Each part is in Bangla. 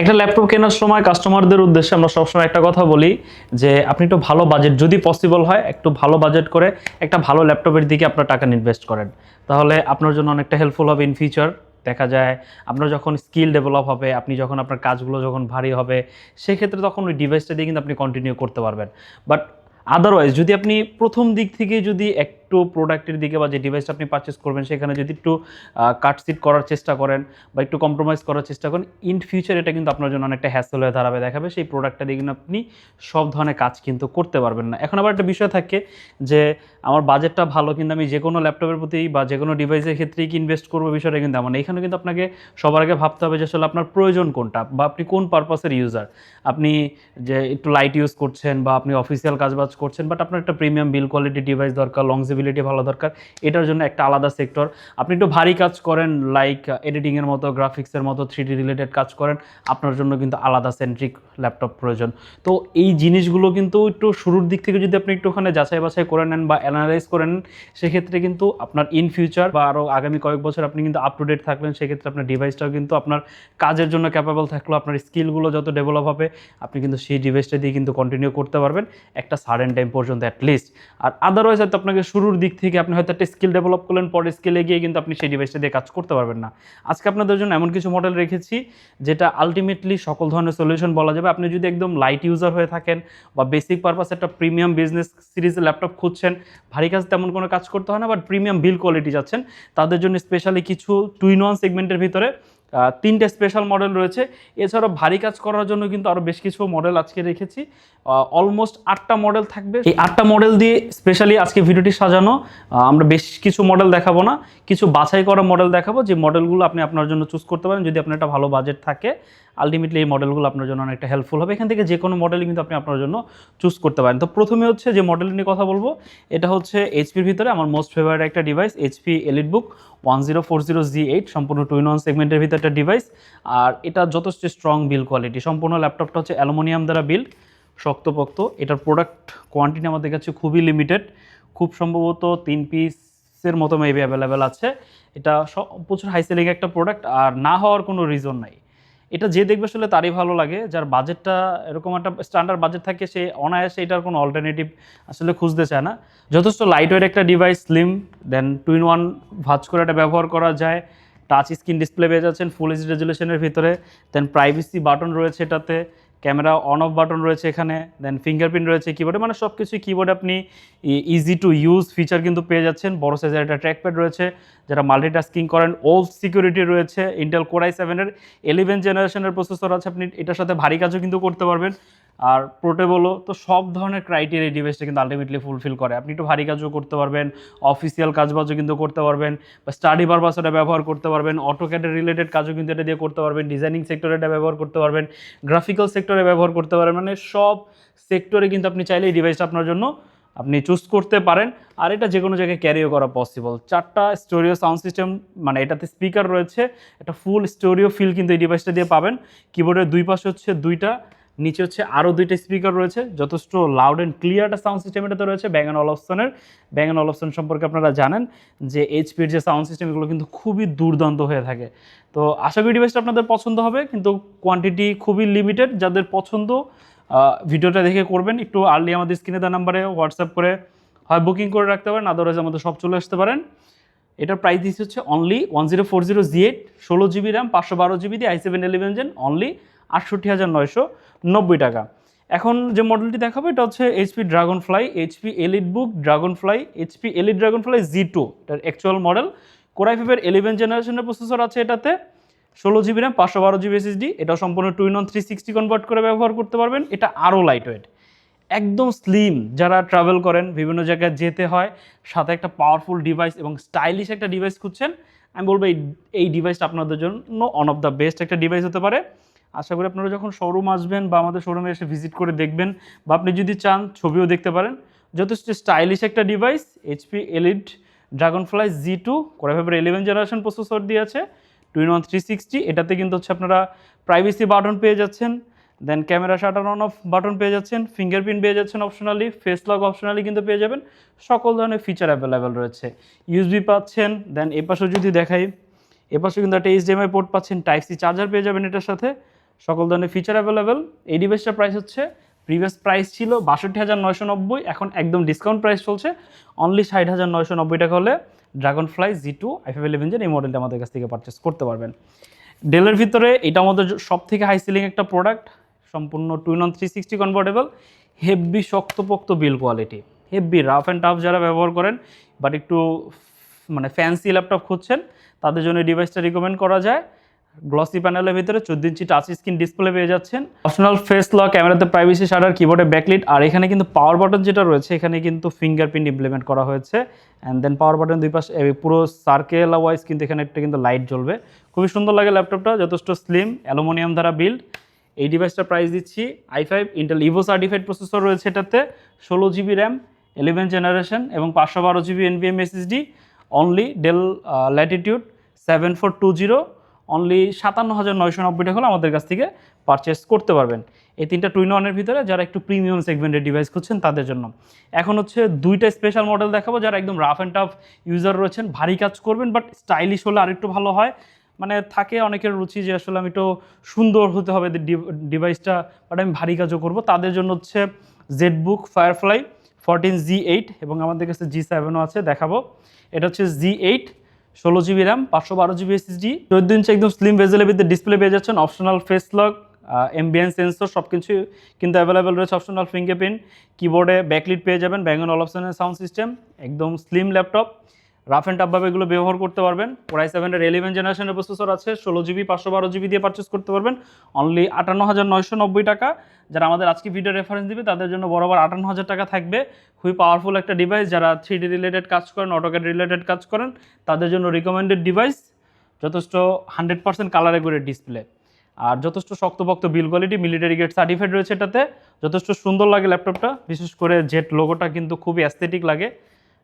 একটা ল্যাপটপ কেনার সময় কাস্টমারদের উদ্দেশ্যে আমরা সবসময় একটা কথা বলি যে আপনি একটু ভালো বাজেট যদি পসিবল হয় একটু ভালো বাজেট করে একটা ভালো ল্যাপটপের দিকে আপনার টাকা ইনভেস্ট করেন, তাহলে আপনার জন্য অনেকটা হেল্পফুল হবে ইন ফিউচার। দেখা যায় আপনার যখন স্কিল ডেভেলপ হবে, আপনি যখন আপনার কাজগুলো যখন ভারী হবে, সেক্ষেত্রে তখন ওই ডিভাইসটা দিয়ে কিন্তু আপনি কন্টিনিউ করতে পারবেন। বাট আদারওয়াইজ যদি আপনি প্রথম দিক থেকে যদি একটু প্রোডাক্টের দিকে বা যে ডিভাইসটা আপনি পারচেস করবেন সেখানে যদি একটু কাটসিট করার চেষ্টা করেন বা একটু কম্প্রোমাইজ করার চেষ্টা করেন, ইন ফিউচার এটা কিন্তু আপনার জন্য অনেকটা হ্যাসেল হয়ে দাঁড়াবে। দেখাবে সেই প্রোডাক্টটা দিয়ে কিন্তু আপনি সব ধরনের কাজ কিন্তু করতে পারবেন না। এখন আবার একটা বিষয় থাকে যে আমার বাজেটটা ভালো, কিন্তু আমি যে কোনো ল্যাপটপের প্রতি বা যে কোনো ডিভাইসের ক্ষেত্রেই কি ইনভেস্ট করবো, বিষয়টা কিন্তু এমন। এখানে কিন্তু আপনাকে সবার আগে ভাবতে হবে যে আসলে আপনার প্রয়োজন কোনটা বা আপনি কোন পারপাসের ইউজার। আপনি যে একটু লাইট ইউজ করছেন বা আপনি অফিসিয়াল কাজবাজ করছেন, বাট আপনার একটা প্রিমিয়াম বিল কোয়ালিটি ডিভাইস দরকার, লংজিবিলিটি ভালো দরকার, এটার জন্য একটা আলাদা সেক্টর। আপনি একটু ভারী কাজ করেন, লাইক এডিটিংয়ের মতো, গ্রাফিক্সের মতো, 3D রিলেটেড কাজ করেন, আপনার জন্য কিন্তু আলাদা সেন্ট্রিক ল্যাপটপ প্রয়োজন। তো এই জিনিসগুলো কিন্তু একটু শুরুর দিক থেকে যদি আপনি একটুখানি যাচাই বাছাই করে নেন বা অ্যানালাইজ করে নেন, সেক্ষেত্রে কিন্তু আপনার ইন ফিউচার বা আরও আগামী কয়েক বছর আপনি কিন্তু আপ টু ডেট থাকলেন। সেক্ষেত্রে আপনার ডিভাইসটাও কিন্তু আপনার কাজের জন্য ক্যাপেবল থাকলো, আপনার স্কিলগুলো যত ডেভেলপ হবে আপনি কিন্তু সেই ডিভাইসটা দিয়ে কিন্তু কন্টিনিউ করতে পারবেন একটা সার্টেন টাইম পর্যন্ত অ্যাটলিস্ট। আর আদারওয়াইজ হয়তো আপনাকে শুরুর দিক থেকে আপনি হয়তো একটা স্কিল ডেভেলপ করলেন, পরে স্কিলে গিয়ে কিন্তু আপনি সেই ডিভাইসটা দিয়ে কাজ করতে পারবেন না। আজকে আপনাদের জন্য এমন কিছু মডেল রেখেছি যেটা আলটিমেটলি সকল ধরনের সলিউশন বলা যাবে। আপনি যদি একদম লাইট ইউজার হয়ে থাকেন বা বেসিক পারপাস একটা প্রিমিয়াম বিজনেস সিরিজের ল্যাপটপ খুঁজছেন, ভারী কাজ তেমন কোনো কাজ করতে হয় না, বাট প্রিমিয়াম বিল কোয়ালিটি যাচ্ছেন, তাদের জন্য স্পেশালি কিছু টু ইন ওয়ান সেগমেন্টের ভিতরে তিনটে স্পেশাল মডেল রয়েছে। এছাড়াও ভারী কাজ করার জন্য কিন্তু আরও বেশ কিছু মডেল আজকে রেখেছি। অলমোস্ট 8টা মডেল থাকবে। এই 8টা মডেল দিয়ে স্পেশালি আজকে ভিডিওটি সাজানো। আমরা বেশ কিছু মডেল দেখাবো না, কিছু বাছাই করা মডেল দেখাবো, যে মডেলগুলো আপনি আপনার জন্য চুজ করতে পারেন যদি আপনার একটা ভালো বাজেট থাকে। আলটিমেটলি এই মডেলগুলো আপনার জন্য অনেকটা হেল্পফুল হবে। এখান থেকে যে কোনো মডেলই কিন্তু আপনি আপনার জন্য চুজ করতে পারেন। তো প্রথমে হচ্ছে যে মডেল নিয়ে কথা বলবো, এটা হচ্ছে এইচপির ভিতরে আমার মোস্ট ফেভারিট একটা ডিভাইস, এইচপি এলিটবুক 1040G8, সম্পূর্ণ টু ইন ওয়ান সেগমেন্টের ভিতরে একটা ডিভাইস। আর এটা যথেষ্ট স্ট্রং বিল কোয়ালিটি, সম্পূর্ণ ল্যাপটপটা হচ্ছে অ্যালুমিনিয়াম দ্বারা বিল্ড, শক্তপোক্ত। এটার প্রোডাক্ট কোয়ান্টিটি আমাদের কাছে খুবই লিমিটেড, খুব সম্ভবত 3 পিসের মতো মেবি অ্যাভেলেবেল আছে। এটা প্রচুর হাই সেলিং একটা প্রোডাক্ট, আর না হওয়ার কোনো রিজন নাই। এটা যে দেখবে আসলে তারই ভালো লাগে, যার বাজেটটা এরকম একটা স্ট্যান্ডার্ড বাজেট থাকে, সে অনায়াসে এটার কোনো অল্টারনেটিভ আসলে খুঁজতে চায় না। যথেষ্ট লাইট ওয়েট একটা device, slim, then two in one ভাঁজ করে এটা ব্যবহার করা যায়। টাচ স্ক্রিন ডিসপ্লে পেয়ে যাচ্ছেন ফুল এইচডি রেজুলেশনের ভিতরে, দেন প্রাইভেসি বাটন রয়েছে এটাতে, ক্যামেরা অন অফ বাটন রয়েছে এখানে, দেন ফিঙ্গারপ্রিন্ট রয়েছে কিবোর্ডে, মানে সব কিছুই কিবোর্ডে আপনি ইজি টু ইউজ ফিচার কিন্তু পেয়ে যাচ্ছেন। বড় সাইজের একটা ট্র্যাকপ্যাড রয়েছে, যারা মাল্টিটাস্কিং করেন। ওল্ড সিকিউরিটি রয়েছে, ইন্টেল কোর i7-এর 11 জেনারেশনের প্রসেসর আছে, আপনি এটার সাথে ভারী কাজও কিন্তু করতে পারবেন। আর পোর্টেবলও, তো সব ধরনের ক্রাইটেরিয়া এই ডিভাইসটা কিন্তু আলটিমেটলি ফুলফিল করে। আপনি একটু ভারী কাজও করতে পারবেন, অফিসিয়াল কাজবাজও কিন্তু করতে পারবেন, বা স্টাডি পারপাস এটা ব্যবহার করতে পারবেন, অটোক্যাডের রিলেটেড কাজও কিন্তু এটা দিয়ে করতে পারবেন, ডিজাইনিং সেক্টরে এটা ব্যবহার করতে পারবেন, গ্রাফিক্যাল সেক্টরে ব্যবহার করতে পারবেন, মানে সব সেক্টরে কিন্তু আপনি চাইলে এই ডিভাইসটা আপনার জন্য আপনি চুজ করতে পারেন। আর এটা যে কোনো জায়গায় ক্যারিও করা পসিবল। 4টা স্টোরিও সাউন্ড সিস্টেম, মানে এটাতে স্পিকার রয়েছে, একটা ফুল স্টোরিও ফিল কিন্তু এই ডিভাইসটা দিয়ে পাবেন। কিবোর্ডের দুই পাশে হচ্ছে 2টা, নিচে হচ্ছে আরও 2টা স্পিকার রয়েছে, যথেষ্ট লাউড অ্যান্ড ক্লিয়ার একটা সাউন্ড সিস্টেম এটাতে রয়েছে। ব্যাং অ্যান্ড অলফসনের, ব্যাং অ্যান্ড অলফসন সম্পর্কে আপনারা জানেন যে এইচপির যে সাউন্ড সিস্টেম এগুলো কিন্তু খুবই দুর্দান্ত হয়ে থাকে। তো আশা করি ডিভাইসটা আপনাদের পছন্দ হবে, কিন্তু কোয়ান্টিটি খুবই লিমিটেড। যাদের পছন্দ ভিডিওটা দেখে করবেন, একটু আর্লি আমাদের স্ক্রিনে দেওয়া নাম্বারে হোয়াটসঅ্যাপ করে হয় বুকিং করে রাখতে পারেন, আদারওয়াইজ আমাদের সব চলে আসতে পারেন। এটার প্রাইস দিচ্ছে হচ্ছে only 1040G8, 16GB RAM, 512GB দিয়ে i7 11 জেন, অনলি 68,990 টাকা। এখন যে মডেলটি দেখাবো এটা হচ্ছে HP Dragonfly, HP EliteBook Dragonfly, HP Elite Dragonfly Z2, এটার অ্যাকচুয়াল মডেল। কোর i5-এর 11 জেনারেশনের প্রসেসর আছে এটাতে, 16GB র্যাম, 512GB SSD। এটা সম্পূর্ণ টু ইন ওয়ান 360 কনভার্ট করে ব্যবহার করতে পারবেন। এটা আরও লাইট ওয়েট, একদম স্লিম। যারা ট্রাভেল করেন, বিভিন্ন জায়গায় যেতে হয়, সাথে একটা পাওয়ারফুল ডিভাইস এবং স্টাইলিশ একটা ডিভাইস খুঁজছেন, আমি বলবো এই ডিভাইসটা আপনাদের জন্য ওয়ান অফ দ্য বেস্ট একটা ডিভাইস হতে পারে। আশা করি আপনারা যখন শোরুম আসবেন বা আমাদের শোরুমে এসে ভিজিট করে দেখবেন, বা আপনি যদি চান ছবিও দেখতে পারেন। যথেষ্ট স্টাইলিশ একটা device, HP Elite Dragonfly Z2, core i5-এর 11 জেনারেশন প্রসেসর দিয়ে আছে, টু ইন ওয়ান 360। এটাতে কিন্তু হচ্ছে আপনারা প্রাইভেসি বাটন পেয়ে যাচ্ছেন, then camera shutter on off button পেয়ে যাচ্ছেন, ফিঙ্গারপ্রিন্ট পেয়ে যাচ্ছেন অপশনালি, ফেস লক অপশনালি কিন্তু পেয়ে যাবেন। সকল ধরনের ফিচার অ্যাভেলেবেল রয়েছে। ইউএসবি পাচ্ছেন, দেন এপাশে যদি দেখাই, এপাশে কিন্তু একটা HDMI পোর্ট পাচ্ছেন, টাইপ সি চার্জার পেয়ে যাবেন এটার সাথে। সকল ধরনের ফিচার অ্যাভেলেবেল। এই ডিভাইসটার প্রাইস হচ্ছে, প্রিভিয়াস প্রাইস ছিল ৬২,৯৯০, এখন একদম ডিসকাউন্ট প্রাইস চলছে অনলি ৬০,৯৯০ টাকা হলে ড্রাগনফ্লাই Z2 i5 11 এই মডেলটা আমাদের কাছ থেকে পারচেস করতে পারবেন। ডেলের ভিতরে এটা আমাদের সব থেকে হাই সিলিং একটা প্রোডাক্ট, সম্পূর্ণ 2-in-1 360 কনভার্টেবল, হেভি শক্তপোক্ত বিল quality, heavy rough and tough যারা ব্যবহার করেন বাট একটু মানে ফ্যান্সি ল্যাপটপ খুঁজছেন তাদের জন্য এই ডিভাইসটা রিকমেন্ড করা যায়। গ্লসি প্যানেলের ভিতরে 14 ইঞ্চি টাচ স্ক্রিন ডিসপ্লে পেয়ে যাচ্ছেন, অপশনাল ফেস লক, ক্যামেরাতে প্রাইভেসি শাটার, কিবোর্ডে ব্যাকলিট, আর এখানে কিন্তু পাওয়ার বাটন যেটা রয়েছে এখানে কিন্তু ফিঙ্গারপ্রিন্ট ইমপ্লিমেন্ট করা হয়েছে। অ্যান্ড দেন পাওয়ার বাটন দুই পাশে পুরো সার্কেল ওয়াইজ কিন্তু এখানে একটা কিন্তু লাইট জ্বলবে, খুবই সুন্দর লাগে ল্যাপটপটা, যথেষ্ট স্লিম, অ্যালুমিনিয়াম দ্বারা বিল্ড। এই ডিভাইসটার প্রাইস দিচ্ছি i5 Intel Ivo certified processor রয়েছে এটাতে, 16 GB র্যাম, 11 জেনারেশন এবং 512 GB NVMe SSD, only del Latitude 7420, only 57,990 টাকা হলে আমাদের কাছ থেকে পারচেস করতে পারবেন। এই তিনটা 2-in-1 ভিতরে যারা একটু প্রিমিয়াম সেগমেন্টের ডিভাইস খুঁজছেন তাদের জন্য। এখন হচ্ছে দুইটা স্পেশাল মডেল দেখাবো যারা একদম রাফ অ্যান্ড টাফ ইউজার রয়েছেন, ভারী কাজ করবেন বাট স্টাইলিশ হলে আরেকটু ভালো হয়, মানে থাকে অনেকের রুচি যে আসলে আমি একটু সুন্দর হতে হবে ডিভাইসটা বাট আমি ভারী কাজও করব, তাদের জন্য হচ্ছে জেটবুক ফায়ারফ্লাই 14Z8 এবং আমাদের কাছে G7ও আছে, দেখাবো। এটা হচ্ছে Z8, 16 GB RAM, 512 GB SSD, 14 ইঞ্চি একদম স্লিম ভেজেলের ভিতরে ডিসপ্লে পেয়ে যাচ্ছেন, optional face lock, MBN sensor সব কিছু কিন্তু অ্যাভেলেবেল রয়েছে, অপশনাল ফিঙ্গারপ্রিন্ট, কিবোর্ডে ব্যাকলিট পেয়ে যাবেন, Bang & Olufsen'ের সাউন্ড সিস্টেম, একদম স্লিম ল্যাপটপ, রাফ অ্যান্ড টাফভাবে এগুলো ব্যবহার করতে পারবেন। Core i7-এর 11 জেনারেশনের প্রসেসর আছে, 16 GB 512 GB দিয়ে পারচেস করতে পারবেন অনলি 58,990 টাকা। যারা আমাদের আজকে ভিডিও রেফারেন্স দিবে তাদের জন্য বরাবর 58,000 টাকা থাকবে। খুবই পাওয়ারফুল একটা ডিভাইস, যারা 3D রিলেটেড কাজ করেন, অটোক্যাড রিলেটেড কাজ করেন তাদের জন্য রিকমেন্ডেড ডিভাইস, যথেষ্ট 100% কালারে করে ডিসপ্লে, আর যথেষ্ট শক্তপোক্ত বিল কোয়ালিটি, মিলিটারি গ্রেড সার্টিফাইড রয়েছে এটাতে, যথেষ্ট সুন্দর লাগে ল্যাপটপটা, বিশেষ করে জেট লোগোটা কিন্তু খুবই অ্যাস্থেটিক লাগে।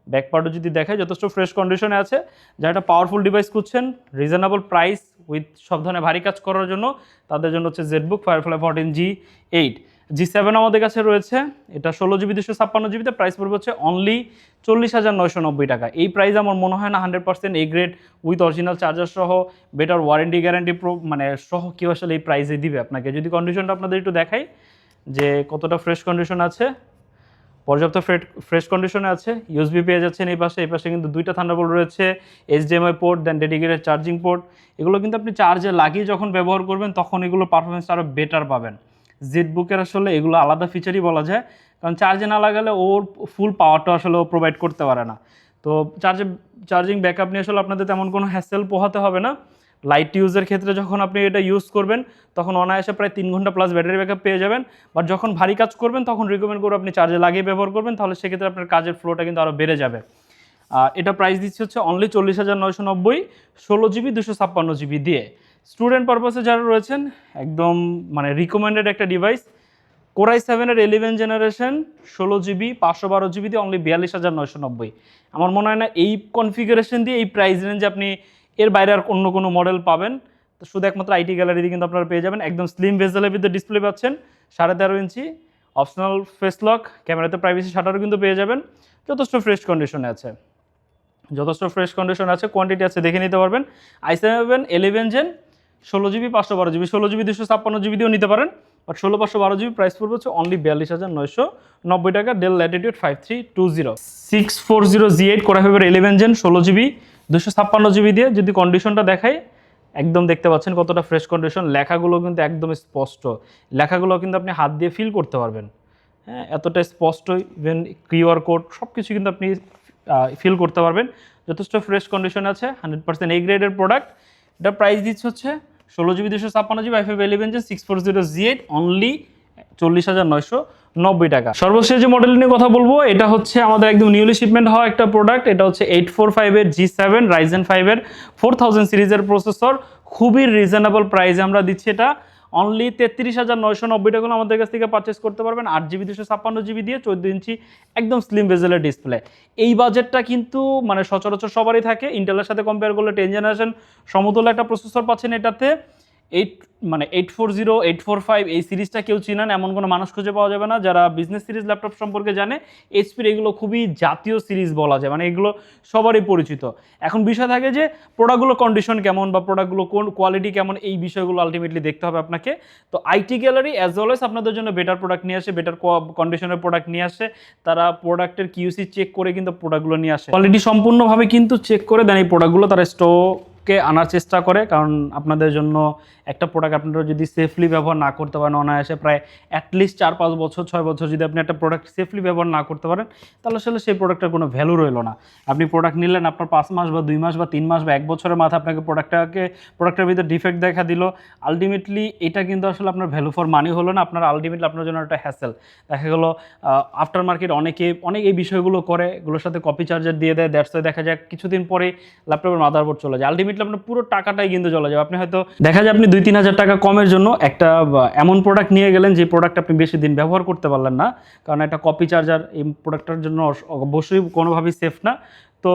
ব্যাকপার্টও যদি দেখায় যথেষ্ট ফ্রেশ কন্ডিশনে আছে। যারা একটা পাওয়ারফুল ডিভাইস খুঁজছেন রিজনেবল প্রাইস উইথ সব ধরনের ভারী কাজ করার জন্য, তাদের জন্য হচ্ছে জেটবুক ফায়ারফ্লাই 14G8। G7 আমাদের কাছে রয়েছে, এটা 16 GB 256 GB তে, প্রাইস পড়বে হচ্ছে অনলি 40,990 টাকা। এই প্রাইস আমার মনে হয় না 100% A grade with original charger সহ বেটার ওয়ারেন্টি গ্যারান্টি মানে সহ কেউ আসলে এই প্রাইসে দিবে আপনাকে। যদি কন্ডিশনটা আপনাদের একটু দেখাই যে কতটা ফ্রেশ কন্ডিশন আছে, পর্যাপ্ত ফ্রেশ কন্ডিশনে আছে, USB পেয়ে যাচ্ছেন এই পাশে কিন্তু দুইটা থান্ডারবোল্ট রয়েছে, HDMI পোর্ট, দেন ডেডিকেটেড চার্জিং পোর্ট। এগুলো কিন্তু আপনি চার্জে লাগিয়ে যখন ব্যবহার করবেন তখন এগুলো পারফরমেন্স আরও বেটার পাবেন। জেটবুকের আসলে এগুলো আলাদা ফিচারই বলা যায়, কারণ চার্জে না লাগালে ওর ফুল পাওয়ারটা আসলে ও প্রোভাইড করতে পারে না। তো চার্জিং ব্যাকআপ নিয়ে আসলে আপনাদের তেমন কোনো হ্যাসেল পোহাতে হবে না। লাইট ইউজের ক্ষেত্রে যখন আপনি এটা ইউজ করবেন তখন অনায়াসে প্রায় 3 ঘন্টা প্লাস ব্যাটারি ব্যাকআপ পেয়ে যাবেন, বাট যখন ভারী কাজ করবেন তখন রিকমেন্ড করবো আপনি চার্জে লাগিয়ে ব্যবহার করবেন, তাহলে সেক্ষেত্রে আপনার কাজের ফ্লোটা কিন্তু আরও বেড়ে যাবে। এটা প্রাইস দিচ্ছে হচ্ছে অনলি 40,990, 16 GB 256 GB দিয়ে। স্টুডেন্ট পারপাসে যারা রয়েছেন একদম মানে রিকমেন্ডেড একটা device, Core i7-এর 11 generation, 16 GB 512 GB দিয়ে অনলি 42,990। আমার মনে হয় না এই কনফিগারেশন দিয়ে এই প্রাইস রেঞ্জে আপনি এর বাইরে আর অন্য কোনো মডেল পাবেন। তো শুধু একমাত্র আইটি গ্যালারি দিয়ে কিন্তু আপনারা পেয়ে যাবেন। একদম স্লিম ভেজেলের ভিতরে ডিসপ্লে পাচ্ছেন, 13.5 ইঞ্চি, অপশনাল ফেস লক, ক্যামেরাতে প্রাইভেসি শাটারও কিন্তু পেয়ে যাবেন। যথেষ্ট ফ্রেশ কন্ডিশনে আছে, কোয়ান্টিটি আছে, দেখে নিতে পারবেন। i7 11 gen, 16 GB 512 GB, 16 GB 256 GB দিয়েও নিতে পারেন, বাট 16 512 GB প্রাইস পড়বে হচ্ছে অনলি 42,990 টাকা। ডেল ল্যাটিটিউড 5320 640Z8 Core i5-এর 11 জেন, 16 GB 256 GB দিয়ে। যদি কন্ডিশনটা দেখাই একদম দেখতে পাচ্ছেন কতটা ফ্রেশ কন্ডিশন, লেখাগুলো কিন্তু একদম স্পষ্ট, লেখাগুলো কিন্তু আপনি হাত দিয়ে ফিল করতে পারবেন, হ্যাঁ এতটা স্পষ্ট, ইভেন QR কোড সব কিছু কিন্তু আপনি ফিল করতে পারবেন। যথেষ্ট ফ্রেশ কন্ডিশন আছে, 100% এ গ্রেডের প্রোডাক্ট। এটা প্রাইস দিচ্ছে হচ্ছে 16 GB 256 GB i5 11 gen 640Z8 only 40,990 টাকা। সর্বশেষ যে মডেল নিয়ে কথা বলবো এটা হচ্ছে আমাদের একদম নিউলি শিপমেন্ট হওয়া একটা প্রোডাক্ট। এটা হচ্ছে 845-এর G7 Ryzen 5-এর 4000 সিরিজের প্রসেসর, খুবই রিজনেবল প্রাইসে আমরা দিচ্ছি এটা অনলি 33,990 টাকা আমাদের কাছ থেকে পারচেস করতে পারবেন। 8 GB 256 GB দিয়ে, 14 ইঞ্চি একদম স্লিম বেজেলের ডিসপ্লে। এই বাজেটটা কিন্তু মানে সচরাচর সবারই থাকে, ইন্টেলের সাথে কম্পেয়ার করলে 10 জেনারেশন সমতুল্য একটা প্রসেসর পাচ্ছেন এটাতে। এইট মানে 840 845 এই সিরিজটা কেউ চিনেন এমন কোনো মানুষ খুঁজে পাওয়া যাবে না যারা বিজনেস সিরিজ ল্যাপটপ সম্পর্কে জানে। এইচপির এগুলো খুবই জাতীয় সিরিজ বলা যায়, মানে এগুলো সবারই পরিচিত। এখন বিষয় থাকে যে প্রোডাক্টগুলো কন্ডিশন কেমন বা প্রোডাক্টগুলো কোন কোয়ালিটি কেমন, এই বিষয়গুলো আলটিমেটলি দেখতে হবে আপনাকে। তো আইটি গ্যালারি অ্যাজ অলওয়েজ আপনাদের জন্য বেটার প্রোডাক্ট নিয়ে আসে, বেটার কন্ডিশনের প্রোডাক্ট নিয়ে আসে। তারা প্রোডাক্টের কিউসি চেক করে কিন্তু প্রোডাক্টগুলো নিয়ে আসে, কোয়ালিটি সম্পূর্ণভাবে কিন্তু চেক করে দেন এই প্রোডাক্টগুলো তারা স্টকে আনার চেষ্টা করে। কারণ আপনাদের জন্য একটা প্রোডাক্ট আপনারা যদি সেফলি ব্যবহার না করতে পারেন, অনায়াসে প্রায় অ্যাটলিস্ট 4-5 বছর 6 বছর যদি আপনি একটা প্রোডাক্ট সেফলি ব্যবহার না করতে পারেন, তাহলে আসলে সেই প্রোডাক্টের কোনো ভ্যালু রইল না। আপনি প্রোডাক্ট নিলেন, আপনার 5 মাস বা 2 মাস বা 3 মাস বা 1 বছরের মাথায় আপনাকে প্রোডাক্টের ভিতরে ডিফেক্ট দেখা দিল, আলটিমেটলি এটা কিন্তু আসলে আপনার ভ্যালু ফর মানি হলো না, আপনার আলটিমেটলি আপনার জন্য একটা হ্যাসেল। দেখা গেলো আফটার মার্কেট অনেক এই বিষয়গুলো করে, এগুলোর সাথে কপি চার্জার দিয়ে দেয়, দ্যাটস ওয়াই দেখা যায় কিছুদিন পরে ল্যাপটপের মাদারবোর্ড চলে যায়, আলটিমেটলি আপনার পুরো টাকাটাই কিন্তু চলে যাবে। আপনি হয়তো দেখা যায় আপনি 2-3 হাজার টাকা কমের জন্য একটা এমন প্রোডাক্ট নিয়ে গেলেন যে প্রোডাক্ট আপনি বেশি দিন ব্যবহার করতে পারলেন না, কারণ একটা কপি চার্জার এই প্রোডাক্টটার জন্য অবশ্যই কোনোভাবেই সেফ না। তো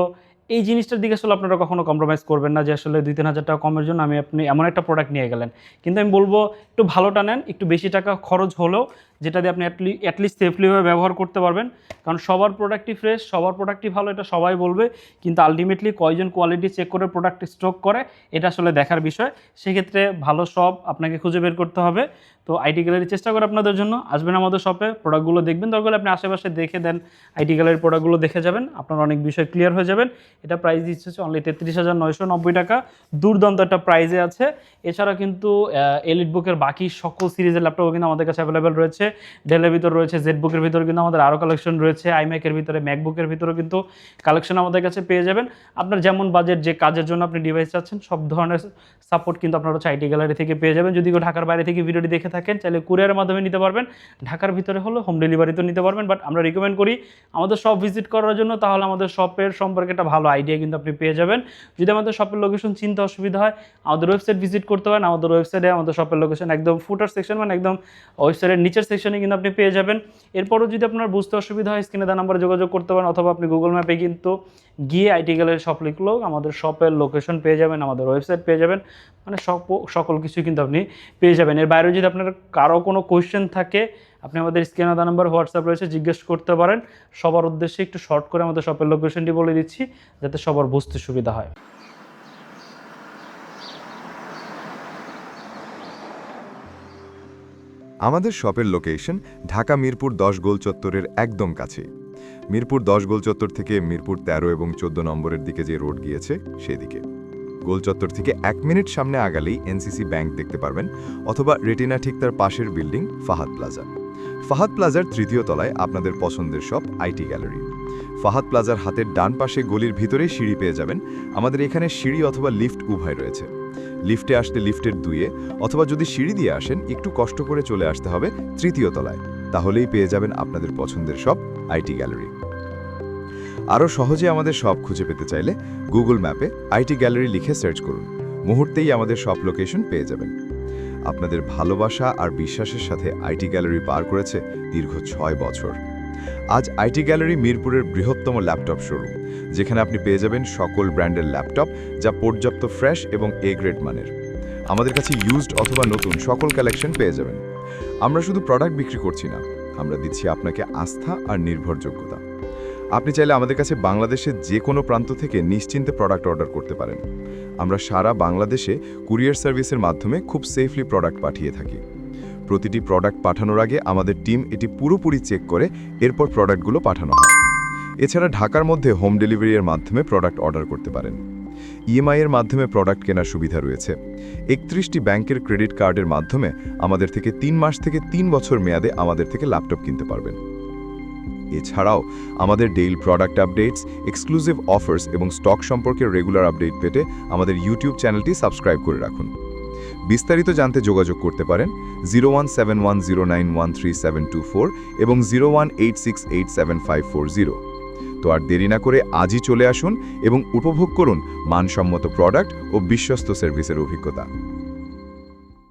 এই জিনিসটার দিকে আসলে আপনারা কখনো কম্প্রোমাইজ করবেন না যে আসলে 2-3 হাজার টাকা কমের জন্য আপনি এমন একটা প্রোডাক্ট নিয়ে গেলেন। কিন্তু আমি বলবো একটু ভালোটা নেন, একটু বেশি টাকা খরচ হলেও যেটা দিয়ে আপনি অ্যাটলিস্ট সেফলিভাবে ব্যবহার করতে পারবেন। কারণ সবার প্রোডাক্টই ফ্রেশ, সবার প্রোডাক্টই ভালো, এটা সবাই বলবে, কিন্তু আলটিমেটলি কয়জন কোয়ালিটি চেক করে প্রোডাক্ট স্টক করে এটা আসলে দেখার বিষয়। সেক্ষেত্রে ভালো শপ আপনাকে খুঁজে বের করতে হবে। তো আইটি গ্যালারি চেষ্টা করে আপনাদের জন্য আসবেন আমাদের শপে, প্রোডাক্টগুলো দেখবেন, দরকার হলে আপনি আশেপাশে দেখে দেন, আইটি গ্যালারির প্রোডাক্টগুলো দেখে যাবেন, আপনার অনেক বিষয় ক্লিয়ার হয়ে যাবেন। এটা প্রাইস দিচ্ছে অনলি 33,990 টাকা, দুর্দান্ত একটা প্রাইজে আছে। এছাড়া কিন্তু এলিট বুকের বাকি সকল সিরিজের ল্যাপটপও কিন্তু আমাদের কাছে অ্যাভেলেবেল রয়েছে। ডেলের ভিতর রয়েছে, জেড বুকের ভিতরে কিন্তু আমাদের আরও কালেকশন রয়েছে, আইম্যাকের ভিতরে, ম্যাকবুকের ভিতরেও কিন্তু কালেকশন আমাদের কাছে পেয়ে যাবেন। আপনার যেমন বাজেট, যে কাজের জন্য আপনি ডিভাইস চাচ্ছেন, সব ধরনের সাপোর্ট কিন্তু আপনারা হচ্ছে আইটি গ্যালারি থেকে পেয়ে যাবেন। যদি কেউ ঢাকার বাইরে থেকে ভিডিওটি দেখে থাকেন, চাইলে কুরিয়ারের মাধ্যমে নিতে পারবেন, ঢাকার ভিতরে হলো হোম ডেলিভারিতেও নিতে পারবেন। বাট আমরা রিকমেন্ড করি আমাদের শপ ভিজিট করার জন্য, তাহলে আমাদের শপের সম্পর্কে একটা ভালো আইডিয়া কিন্তু আপনি পেয়ে যাবেন। যদি আমাদের শপের লোকেশন চিনতে অসুবিধা হয়, আমাদের ওয়েবসাইট ভিজিট করতে পারেন। আমাদের ওয়েবসাইটে আমাদের শপের লোকেশন একদম ফুটার সেকশন, মানে একদম ওয়েবসাইটের নিচের সেকশনে কিন্তু আপনি পেয়ে যাবেন। এরপরও যদি আপনার বুঝতে অসুবিধা হয়, স্ক্রিনে দেওয়া নাম্বারে যোগাযোগ করতে পারেন, অথবা আপনি গুগল ম্যাপে কিন্তু গিয়ে আইটি গ্যালারি শপ লিখলেও আমাদের শপের লোকেশন পেয়ে যাবেন, আমাদের ওয়েবসাইট পেয়ে যাবেন, মানে সকল কিছু কিন্তু আপনি পেয়ে যাবেন। এর বাইরেও যদি আপনার কারো কোনো কোয়েশ্চেন থাকে, আপনি আমাদের স্ক্রিনে দেওয়া নাম্বার হোয়াটসঅ্যাপ রয়েছে, জিজ্ঞেস করতে পারেন। সবার উদ্দেশ্যে একটু শর্ট করে আমাদের শপের লোকেশনটি বলে দিচ্ছি, যাতে সবার বুঝতে সুবিধা হয়। আমাদের শপের লোকেশন ঢাকা মিরপুর 10 গোল চত্বরের একদম কাছে। মিরপুর 10 গোল চত্বর থেকে মিরপুর 13 এবং 14 নম্বরের দিকে যে রোড গিয়েছে সেদিকে। গোল চত্বর থেকে 1 মিনিট সামনে আগালেই এনসিসি ব্যাংক দেখতে পারবেন, অথবা রেটিনা ঠিক তার পাশের বিল্ডিং ফাহাদ প্লাজা। ফাহাদ প্লাজার 3য় তলায় আপনাদের পছন্দের শপ আইটি গ্যালারি। ফাহাদ প্লাজার হাতের ডান পাশে গলির ভিতরেই সিঁড়ি পেয়ে যাবেন। আমাদের এখানে সিঁড়ি অথবা লিফট উভয় রয়েছে। লিফটে আসতে লিফটের 2-এ, অথবা যদি সিঁড়ি দিয়ে আসেন একটু কষ্ট করে চলে আসতে হবে 3য় তলায়, তাহলেই পেয়ে যাবেন আপনাদের পছন্দের শপ আইটি গ্যালারি। আরও সহজে আমাদের শপ খুঁজে পেতে চাইলে গুগল ম্যাপে আইটি গ্যালারি লিখে সার্চ করুন, মুহূর্তেই আমাদের শপ লোকেশন পেয়ে যাবেন। আপনাদের ভালোবাসা আর বিশ্বাসের সাথে আইটি গ্যালারি পার করেছে দীর্ঘ 6 বছর। আজ আইটি গ্যালারি মিরপুরের বৃহত্তম ল্যাপটপ শোরুম, যেখানে আপনি পেয়ে যাবেন সকল ব্র্যান্ডের ল্যাপটপ, যা পর্যাপ্ত ফ্রেশ এবং এ গ্রেড মানের। আমাদের কাছে ইউজড অথবা নতুন সকল কালেকশন পেয়ে যাবেন। আমরা শুধু প্রোডাক্ট বিক্রি করছি না, আমরা দিচ্ছি আপনাকে আস্থা আর নির্ভরযোগ্যতা। আপনি চাইলে আমাদের কাছে বাংলাদেশের যে কোনো প্রান্ত থেকে নিশ্চিন্তে প্রোডাক্ট অর্ডার করতে পারেন। আমরা সারা বাংলাদেশে কুরিয়ার সার্ভিসের মাধ্যমে খুব সেফলি প্রোডাক্ট পাঠিয়ে থাকি। প্রতিটি প্রোডাক্ট পাঠানোর আগে আমাদের টিম এটি পুরোপুরি চেক করে এরপর প্রোডাক্টগুলো পাঠানো হয়। এছাড়া ঢাকার মধ্যে হোম ডেলিভারির মাধ্যমে প্রোডাক্ট অর্ডার করতে পারেন। ইএমআই এর মাধ্যমে প্রোডাক্ট কেনার সুবিধা রয়েছে। 31টি ব্যাংকের ক্রেডিট কার্ডের মাধ্যমে আমাদের থেকে 3 মাস থেকে 3 বছর মেয়াদে আমাদের থেকে ল্যাপটপ কিনতে পারবেন। এছাড়াও আমাদের daily product updates, exclusive offers এবং স্টক সম্পর্কে রেগুলার আপডেট পেতে আমাদের ইউটিউব চ্যানেলটি সাবস্ক্রাইব করে রাখুন। বিস্তারিত জানতে যোগাযোগ করতে পারেন 0171091374 এবং 0186875540। তো আর দেরি না করে আজই চলে আসুন এবং উপভোগ করুন মানসম্মত প্রোডাক্ট ও বিশ্বস্ত সার্ভিসের অভিজ্ঞতা।